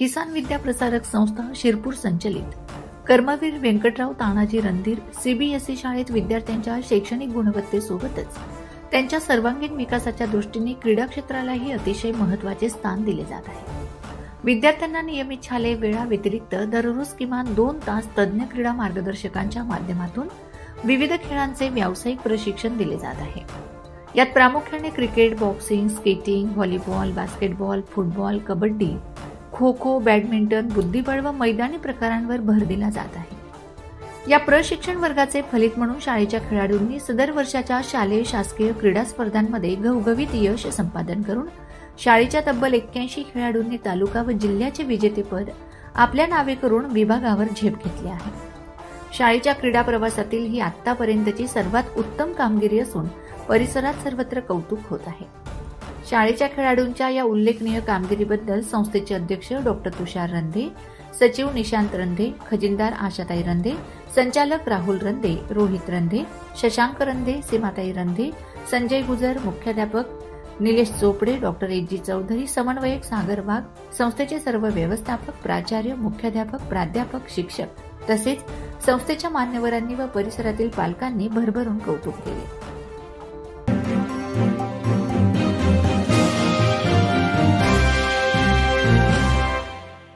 किसान विद्या प्रसारक संस्था शिरपूर संचलित कर्मवीर व्यंकटराव तानाजी रणधीर सीबीएसई शाळेत विद्यार्थ्यांच्या शैक्षणिक गुणवत्तेसोबतच त्यांच्या सर्वांगीण विकासाच्या दृष्टीने क्रीडा क्षेत्रालाही अतिशय महत्त्वाचे स्थान दिले जात आहे। विद्यार्थ्यांना नियमित शालेय वेळा व्यतिरिक्त दररोज किमान 2 तास तज्ञ क्रीडा मार्गदर्शकांच्या माध्यमातून विविध खेळांचे व्यावसायिक प्रशिक्षण दिले जात आहे। यात प्रामुख्याने cricket, boxing, skating, volleyball, basketball, football, kabaddi, kho kho, badminton, बुद्धिबळ व मैदानी प्रकारांवर भर दिला जात आहे। या प्रशिक्षण वर्गाचे फलित म्हणून शाळेच्या खेळाडूंनी सदर वर्षाच्या शालेय शासकीय क्रीडा स्पर्धांमध्ये घवघवीत यश संपादन करून शाळेच्या तब्बल 81 खेळाडूंनी तालुका व जिल्ह्याचे विजेतेपद आपल्या नावे करून विभागावर झेप घेतली आहे। शाळेच्या क्रीडा प्रवासातील ही आतापर्यंतची सर्वात उत्तम कामगिरी असून परिसरात सर्वत्र कौतुक होत आहे। शाळेच्या खेळाडूंच्या या उल्लेखनीय कामगिरीबद्दल संस्थेचे अध्यक्ष डॉक्टर तुषार रंधे, सचिव निशांत रंधे, खजिनदार आशाताई रंधे, संचालक राहुल रंधे, रोहित रंधे, शशांक रंधे, सीमाताई रंधे, संजय गुजर, मुख्याध्यापक निलेश चोपडे, डॉक्टर एजी चौधरी, समन्वयक सागर वाघ, संस्थेचे सर्व व्यवस्थापक, प्राचार्य, मुख्याध्यापक, प्राध्यापक, शिक्षक तसेच संस्थेच्या मान्यवरांनी व परिसरातील पालकांनी भरभरून कौतुक केले।